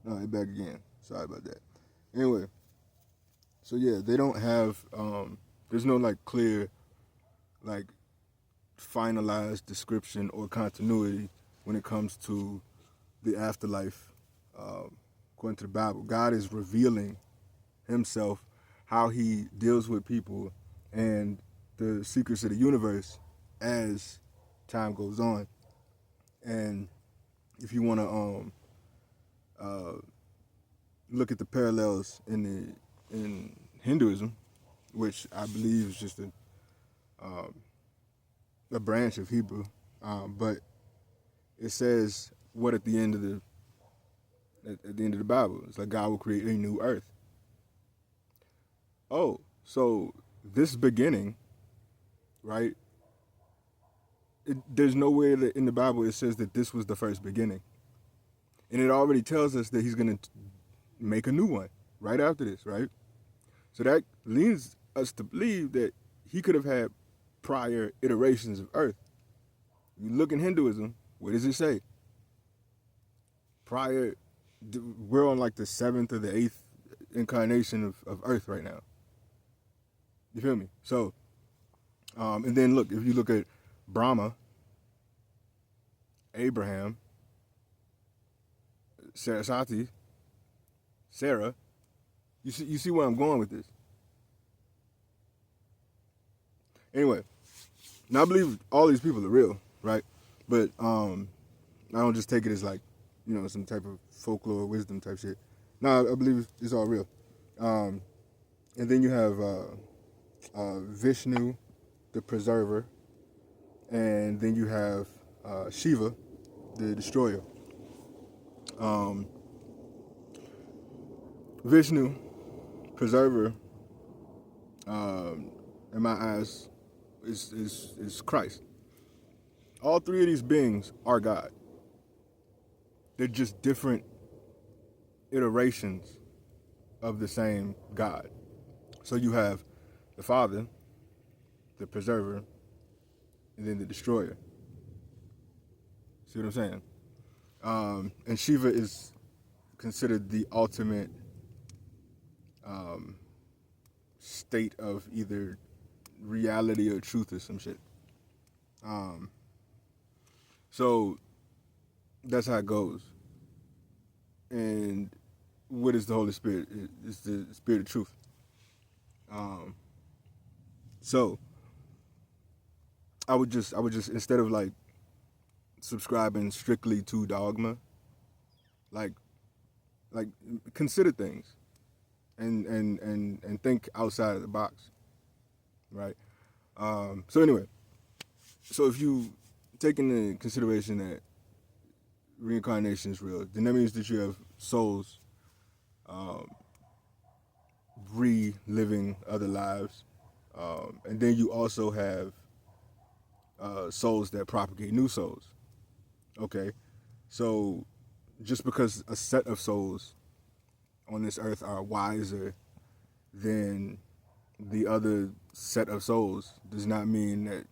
All right, back again. Sorry about that. Anyway, so yeah, they don't have. There's no like clear, like finalized description or continuity when it comes to the afterlife. According to the Bible, God is revealing Himself, how He deals with people, and the secrets of the universe as time goes on. And if you want to look at the parallels in Hinduism, which I believe is just a branch of Hebrew, but it says what at the end of the Bible, it's like God will create a new earth. Oh, so this beginning, right? There's nowhere that in the Bible it says that this was the first beginning, and it already tells us that He's going to make a new one right after this, right? So that leads us to believe that He could have had prior iterations of Earth. You look in Hinduism, what does it say? Prior, we're on like the 7th or the 8th incarnation of Earth right now. You feel me? So, and then look, if you look at Brahma, Abraham, Saraswati, Sarah, you see where I'm going with this. Anyway, now I believe all these people are real, right? But I don't just take it as like, some type of folklore or wisdom type shit. No, I believe it's all real. And then you have Vishnu, the preserver, and then you have Shiva, the destroyer. Vishnu, preserver, in my eyes, is Christ. All three of these beings are God. They're just different iterations of the same God. So you have the Father, the preserver, and then the destroyer. See what I'm saying? And Shiva is considered the ultimate state of either reality or truth or some shit. So that's how it goes. And what is the Holy Spirit? It's the Spirit of truth. So I would just instead of like subscribing strictly to dogma, like consider things and think outside of the box, right? So anyway, so if you take into consideration that reincarnation is real, then that means that you have souls reliving other lives, and then you also have souls that propagate new souls. Okay, so just because a set of souls on this earth are wiser than the other set of souls does not mean that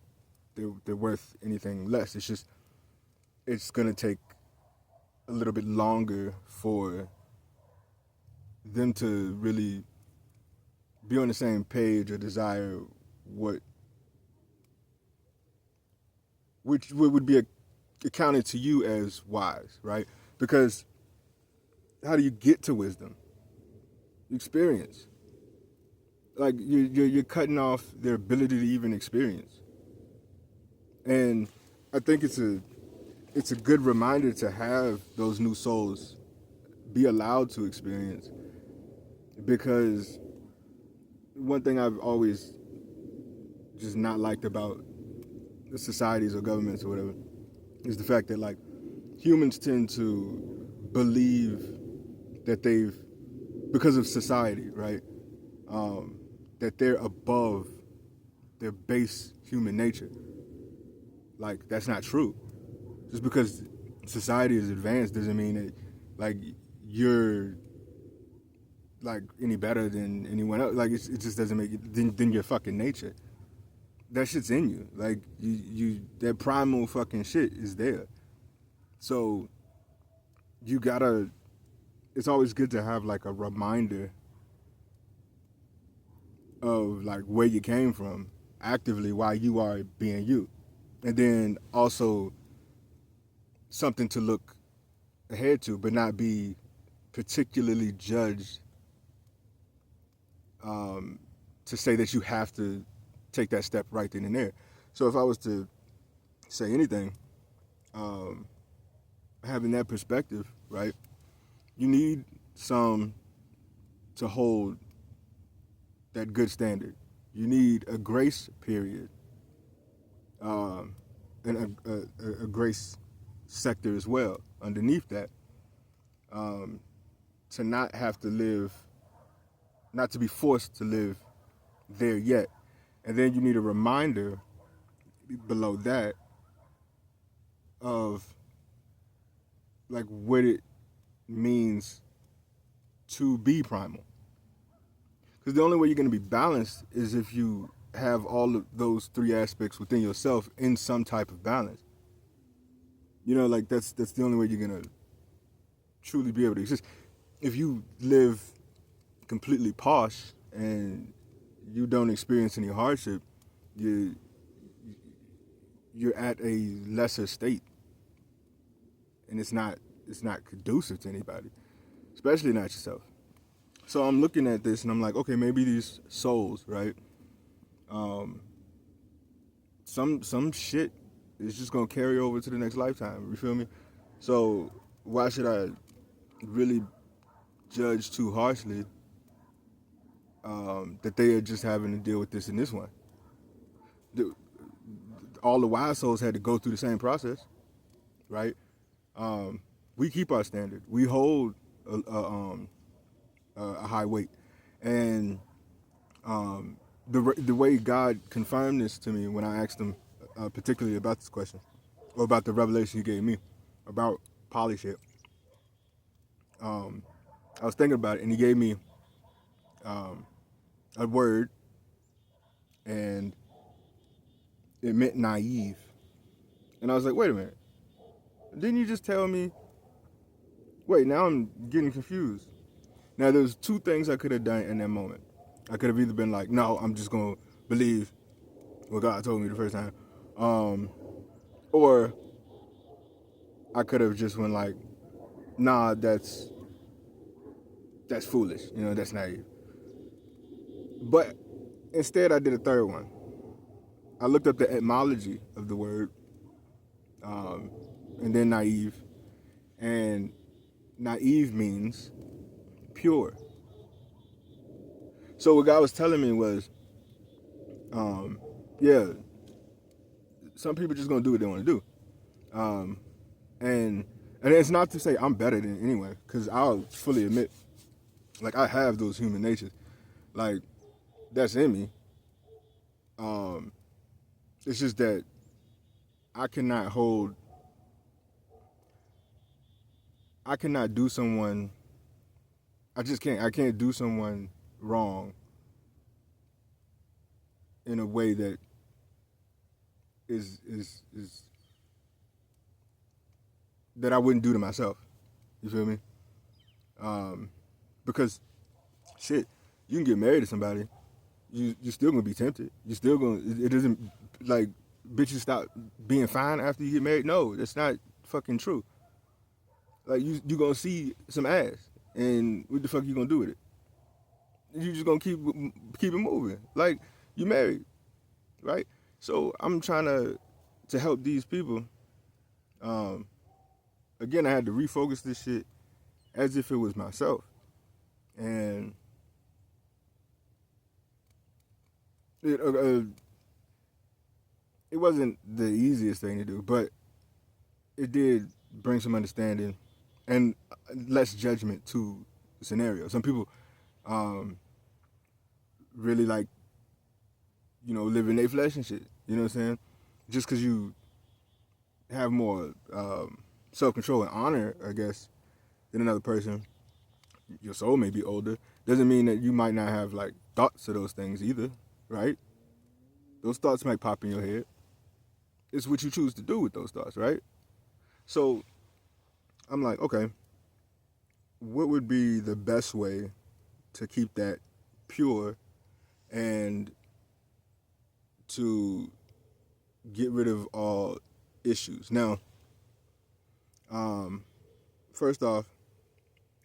they're worth anything less. It's just it's gonna take a little bit longer for them to really be on the same page or desire which would be accounted to you as wise, right? Because how do you get to wisdom? Experience. Like you're cutting off their ability to even experience. And I think it's a good reminder to have those new souls be allowed to experience, because one thing I've always just not liked about the societies or governments or whatever is the fact that like humans tend to believe that because of society, right, that they're above their base human nature. Like that's not true. Just because society is advanced doesn't mean that like you're like any better than anyone else. Like it just doesn't make it than your fucking nature. That shit's in you. Like you that primal fucking shit is there. So you gotta it's always good to have like a reminder of like where you came from actively while you are being you, and then also something to look ahead to, but not be particularly judged to say that you have to take that step right then and there. So if I was to say anything, um, having that perspective, right, you need some to hold that good standard. You need a grace period, um, and a grace sector as well underneath that, um, to not have to live, not to be forced to live there yet. And then you need a reminder below that of like what it means to be primal. Because the only way you're going to be balanced is if you have all of those three aspects within yourself in some type of balance. You know, like that's the only way you're going to truly be able to exist. If you live completely posh and you don't experience any hardship, you you're at a lesser state, and it's not conducive to anybody, especially not yourself. So I'm looking at this and I'm like, okay, maybe these souls, right? Um, some shit is just gonna carry over to the next lifetime. You feel me? So why should I really judge too harshly that they are just having to deal with this in this one? The, all the wise souls had to go through the same process, right? We keep our standard. We hold a high weight, and the way God confirmed this to me when I asked him particularly about this question, or about the revelation he gave me about poly shit. I was thinking about it, and he gave me a word, and it meant naive. And I was like, wait a minute, didn't you just tell me? Wait, now I'm getting confused. Now there's two things I could have done in that moment. I could have either been like, no, I'm just gonna believe what God told me the first time, or I could have just went like, nah, that's foolish, you know, that's naive. But instead, I did a third one. I looked up the etymology of the word, and then naive, and naive means pure. So what God was telling me was, yeah, some people just gonna do what they want to do, and it's not to say I'm better than anyone, because I'll fully admit, like I have those human natures, like that's in me. It's just that I cannot hold, I cannot do someone, I just can't. I can't do someone wrong in a way that is that I wouldn't do to myself. You feel me? Because shit, you can get married to somebody, you still gonna be tempted. You still gonna, it doesn't like, bitches stop being fine after you get married. No, that's not fucking true. Like you gonna see some ass, and what the fuck you gonna do with it? You just gonna keep it moving. Like you married, right? So I'm trying to help these people. Um, Again, I had to refocus this shit as if it was myself, and it wasn't the easiest thing to do, but it did bring some understanding and less judgment to the scenario. Some people really like, you know, live in their flesh and shit. You know what I'm saying? Just because you have more self-control and honor, I guess, than another person, your soul may be older, doesn't mean that you might not have like thoughts of those things either, right? Those thoughts might pop in your head. It's what you choose to do with those thoughts, right? So I'm like, okay, what would be the best way to keep that pure and to get rid of all issues? Now, first off,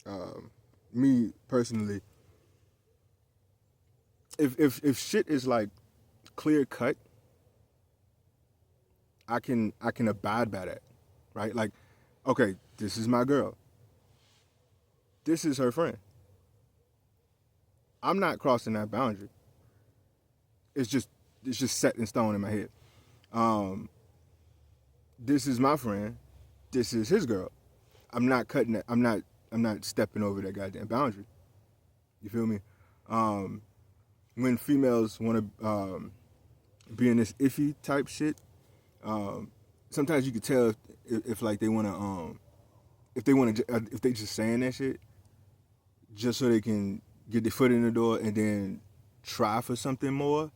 um, me personally, if shit is like clear cut, I can abide by that, right? Like, okay, this is my girl. This is her friend. I'm not crossing that boundary. It's just set in stone in my head. Um, this is my friend. This is his girl. I'm not cutting that. I'm not stepping over that goddamn boundary. You feel me? Um, when females want to be in this iffy type shit, um, sometimes you could tell if like they want to if they just saying that shit just so they can get their foot in the door and then try for something more.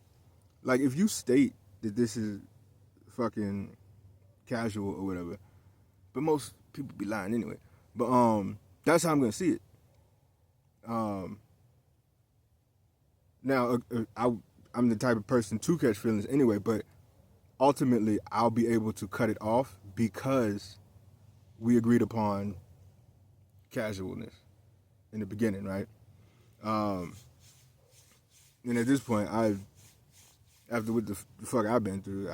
Like if you state that this is fucking casual or whatever, but most people be lying anyway. But that's how I'm gonna see it. Um, now I'm the type of person to catch feelings anyway, but ultimately I'll be able to cut it off because we agreed upon casualness in the beginning, right? Um, and at this point, after what the fuck I've been through,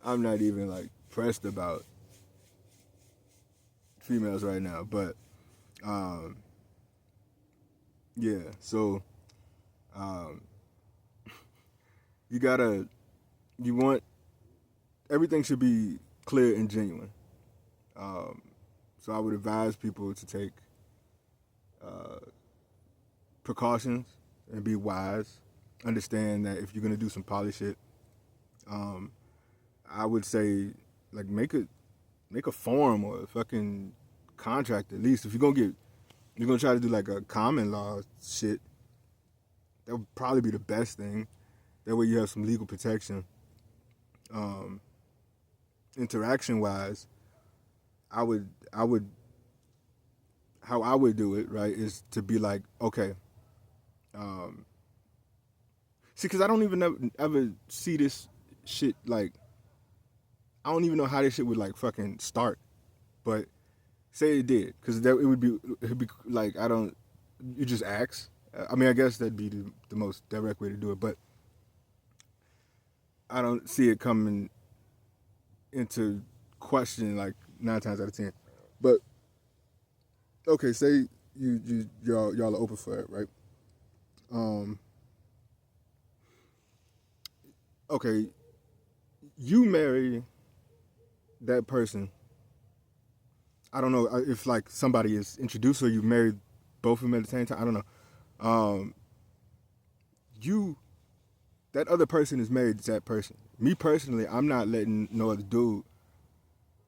I'm not even like pressed about females right now. But um, yeah, so um, you want everything should be clear and genuine. Um, so I would advise people to take uh, precautions and be wise. Understand that if you're gonna do some poly shit, um, I would say like make a form or a fucking contract at least. If you're gonna try to do like a common law shit, that would probably be the best thing. That way you have some legal protection. Um, interaction wise, I would how I would do it right is to be like okay, um, see, because I don't even ever see this shit like I don't even know how this shit would like fucking start, but say it did, because it'd be like I don't. You just ask. I mean, I guess that'd be the most direct way to do it, but I don't see it coming into question like 9 times out of 10. But okay, say y'all are open for it, right? Um, okay, you marry that person. I don't know if like somebody is introduced or you married both of them at the same time. I don't know. Um, you that other person is married to that person. Me personally, I'm not letting no other dude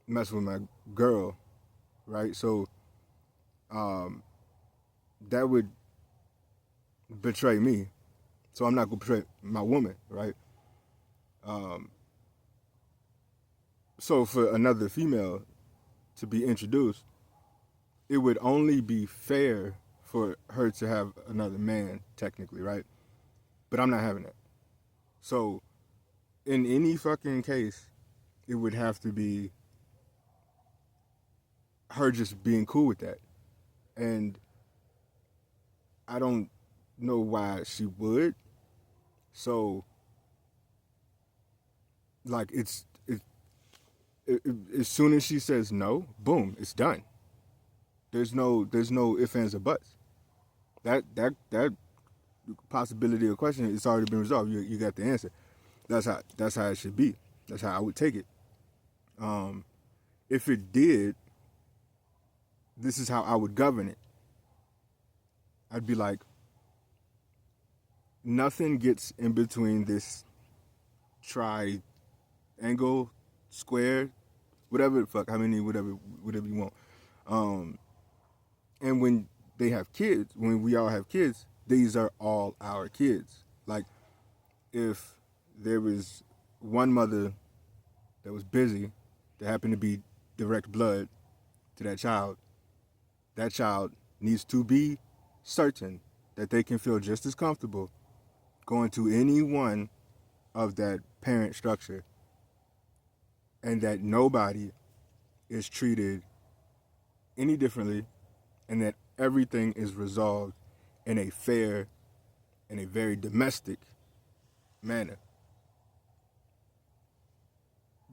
mess with my girl, right? So um, that would betray me. So I'm not gonna betray my woman, right? Um, so for another female to be introduced, it would only be fair for her to have another man, technically, right? But I'm not having that. So in any fucking case, it would have to be her just being cool with that. And I don't know why she would. So like as soon as she says no, boom, it's done. There's no ifs ands or buts. That possibility or question it's already been resolved. You got the answer. That's how it should be. That's how I would take it. Um, if it did, this is how I would govern it. I'd be like, nothing gets in between this triangle, square, whatever the fuck, how many, whatever you want. Um, and when they have kids, when we all have kids, these are all our kids. Like, if there was one mother that was busy, that happened to be direct blood to that child, that child needs to be certain that they can feel just as comfortable going to any one of that parent structure, and that nobody is treated any differently, and that everything is resolved in a fair and a very domestic manner.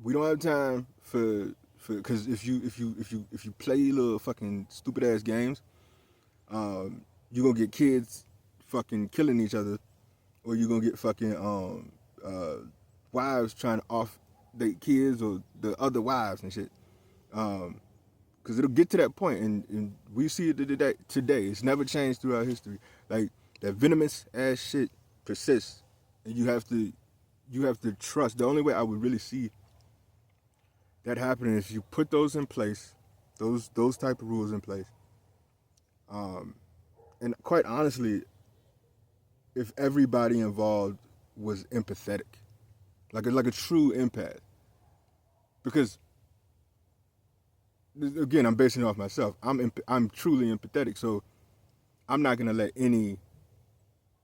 We don't have time because if you play little fucking stupid ass games, you gonna get kids fucking killing each other, or you gonna get fucking wives trying to off date kids or the other wives and shit. Because it'll get to that point, and we see it today. It's never changed throughout history. Like that venomous ass shit persists, and you have to trust. The only way I would really see that happening is if you put those in place, those type of rules in place. And quite honestly, if everybody involved was empathetic, like a true empath, because again, I'm basing it off myself. I'm truly empathetic, so I'm not gonna let any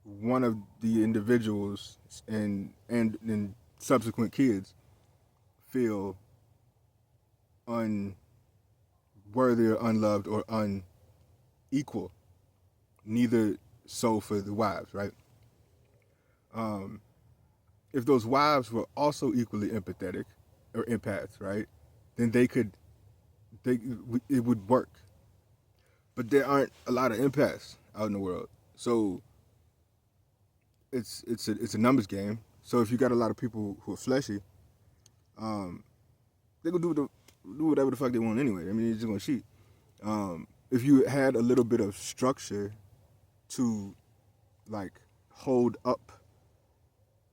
one of the individuals and subsequent kids feel unworthy or unloved or unequal. Neither so for the wives, right? If those wives were also equally empathetic or empaths, right, then it would work. But there aren't a lot of empaths out in the world, so it's a numbers game. So if you got a lot of people who are fleshy, they gonna do whatever the fuck they want anyway. I mean, they're just gonna cheat. If you had a little bit of structure to like hold up,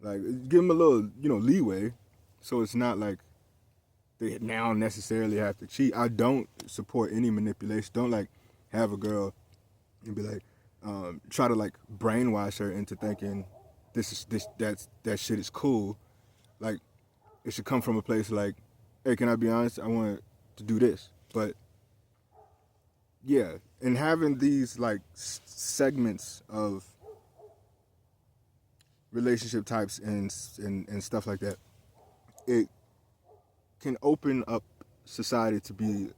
like give them a little leeway, so it's not like they now necessarily have to cheat. I don't support any manipulation. Don't like have a girl and be like try to like brainwash her into thinking that shit is cool. Like it should come from a place like, hey, can I be honest? I want to do this, but yeah, and having these like segments of relationship types and stuff like that, it can open up society to be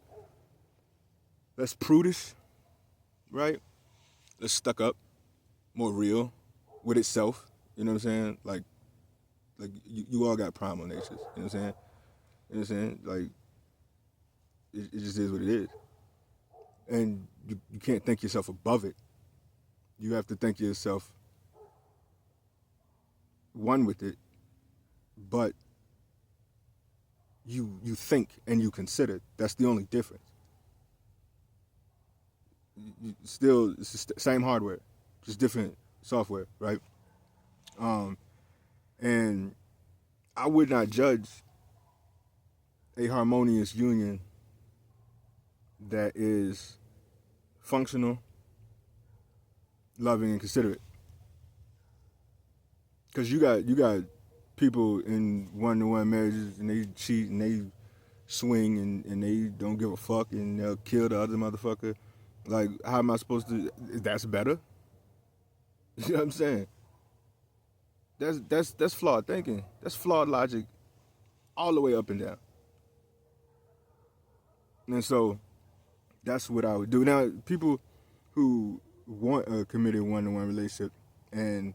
less prudish, right? Less stuck up, more real with itself. You know what I'm saying? Like you all got primal natures. You know what I'm saying? You know what I'm saying? Like it just is what it is, and you can't think yourself above it. You have to think yourself one with it, but you think and you consider. That's the only difference. Still, it's the same hardware, just different software, right? And I would not judge a harmonious union that is functional, loving, and considerate. Because you got people in one-to-one marriages and they cheat and they swing and they don't give a fuck and they'll kill the other motherfucker. Like, how am I supposed to? That's better. You know what I'm saying? That's flawed thinking. That's flawed logic, all the way up and down. And so that's what I would do. Now, people who want a committed one-to-one relationship, and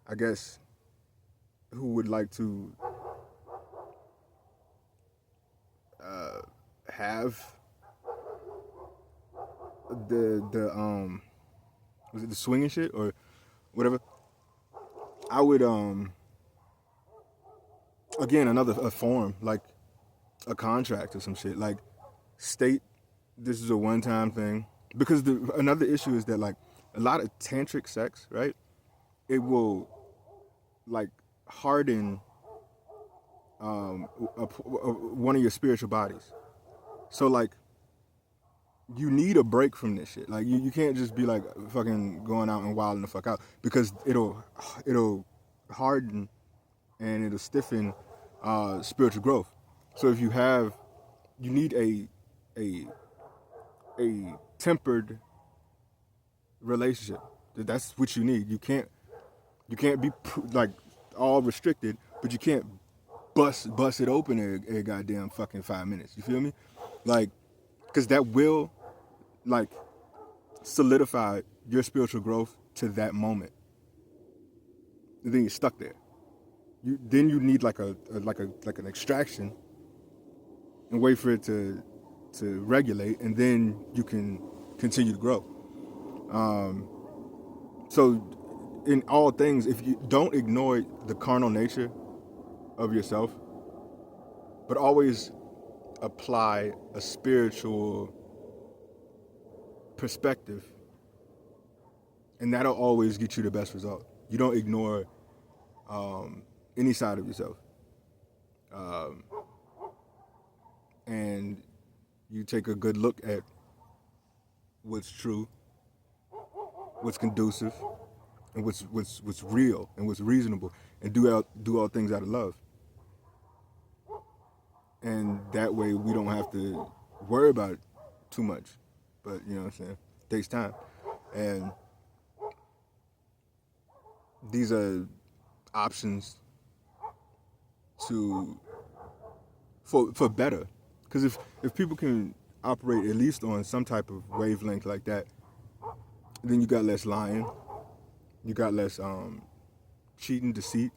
I guess who would like to have the was it the swinging shit or whatever? I would again another a form like a contract or some shit, like state this is a one-time thing, because another issue is that like a lot of tantric sex, right, it will like harden one of your spiritual bodies. So like you need a break from this shit. Like you can't just be like fucking going out and wilding the fuck out, because it'll harden and it'll stiffen spiritual growth. So if you need a a tempered relationship. That's what you need. You can't be like all restricted, but you can't bust it open in a goddamn fucking 5 minutes. You feel me? Like, because that will like solidify your spiritual growth to that moment, and then you're stuck there. Then you need like an extraction and wait for it to regulate, and then you can continue to grow. So in all things, if you don't ignore the carnal nature of yourself, but always apply a spiritual perspective, and that'll always get you the best result. You don't ignore any side of yourself, and you take a good look at what's true, what's conducive, and what's real and what's reasonable, and do all things out of love. And that way we don't have to worry about it too much. But you know what I'm saying? It takes time. And these are options for better. Because if people can operate at least on some type of wavelength like that, then you got less lying, you got less cheating, deceit,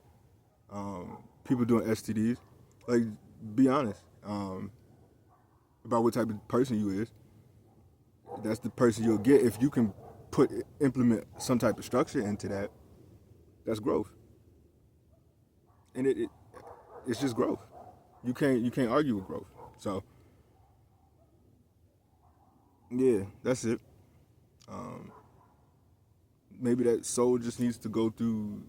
people doing STDs. Like, be honest about what type of person you is. That's the person you'll get. If you can implement some type of structure into that, that's growth. And it's just growth. You can't argue with growth. So yeah, that's it. Maybe that soul just needs to go through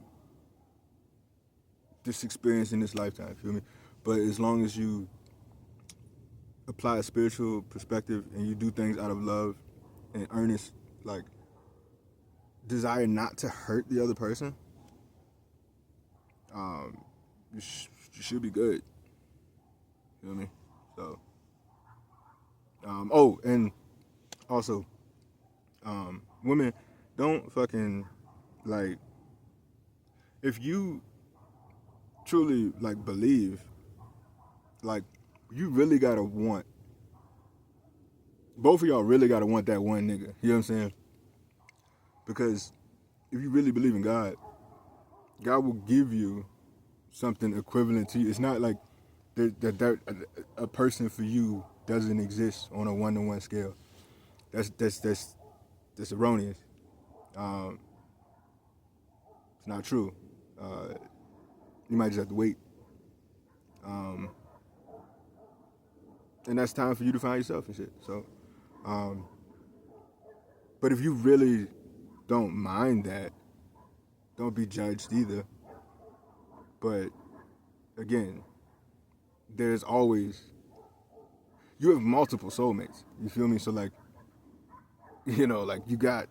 this experience in this lifetime, feel me? But as long as you apply a spiritual perspective and you do things out of love and earnest, like, desire not to hurt the other person, you should be good. You know what I mean? So, oh, and also, women, don't fucking, like, if you truly, like, believe, like, you really gotta want, both of y'all really gotta want that one nigga. You know what I'm saying? Because if you really believe in God, God will give you something equivalent to you. It's not like that a person for you doesn't exist on a 1-to-1 scale. That's erroneous. It's not true. You might just have to wait. And that's time for you to find yourself and shit. So, but if you really don't mind that, don't be judged either. But again, there's always, you have multiple soulmates. You feel me? So like, you know, like, you got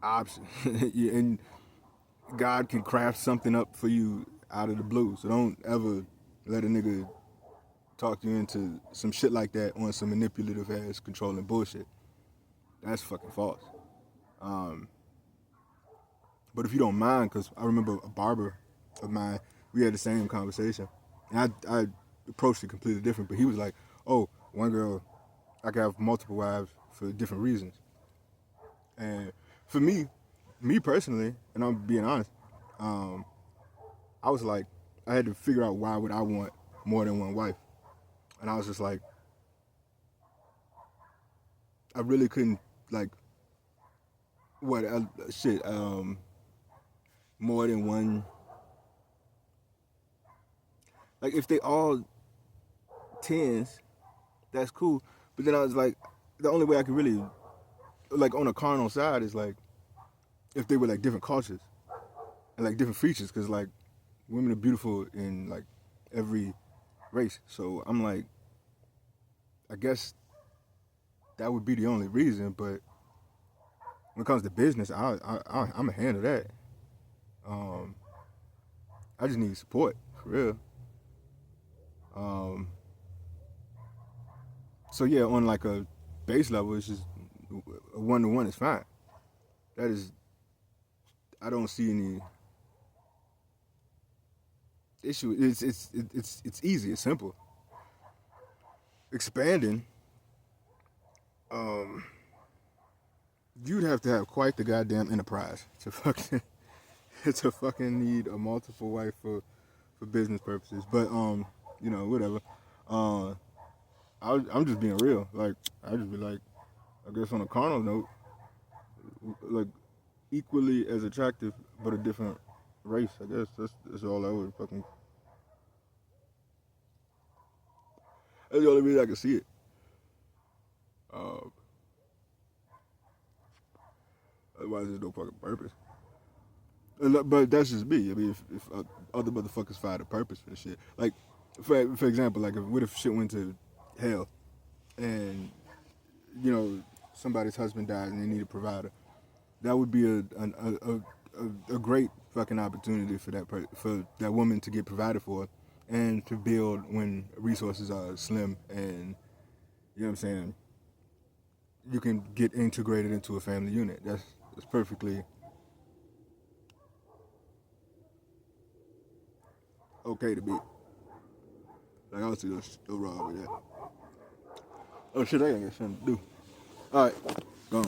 options, and God can craft something up for you out of the blue. So don't ever let a nigga talk you into some shit like that on some manipulative ass controlling bullshit. That's fucking false. But if you don't mind, because I remember a barber of mine, we had the same conversation, and I approached it completely different. But he was like, "Oh, one girl, I can have multiple wives for different reasons." And for me personally, and I'm being honest, I was like, I had to figure out why would I want more than one wife, and I was just like, I really couldn't, like, more than one. Like, if they all tens, that's cool. But then I was like, the only way I could really, like, on a carnal side is like, if they were like different cultures and like different features, because like women are beautiful in like every race. So I'm like, I guess that would be the only reason. But when it comes to business, I'm a handle that. I just need support for real. So yeah, on like a base level, it's just a 1-to-1 is fine. That is, I don't see any issue. It's easy. It's simple. Expanding, um, you'd have to have quite the goddamn enterprise to fucking to fucking need a multiple wife for business purposes. But whatever. Uh, I'm just being real. Like I just be like, I guess on a carnal note, like equally as attractive but a different race. I guess that's all I would fucking. That's the only reason I can see it. Uh, Otherwise, there's no fucking purpose. But that's just me. I mean, if other motherfuckers find a purpose for the shit, like for example, like what if shit went to hell, and somebody's husband died and they need a provider, that would be a great fucking opportunity for for that woman to get provided for, and to build when resources are slim, and you know what I'm saying. You can get integrated into a family unit. That's perfectly okay to be. Like, I don't see no wrong with that. Oh shit, I gotta get something to do. All right, gone.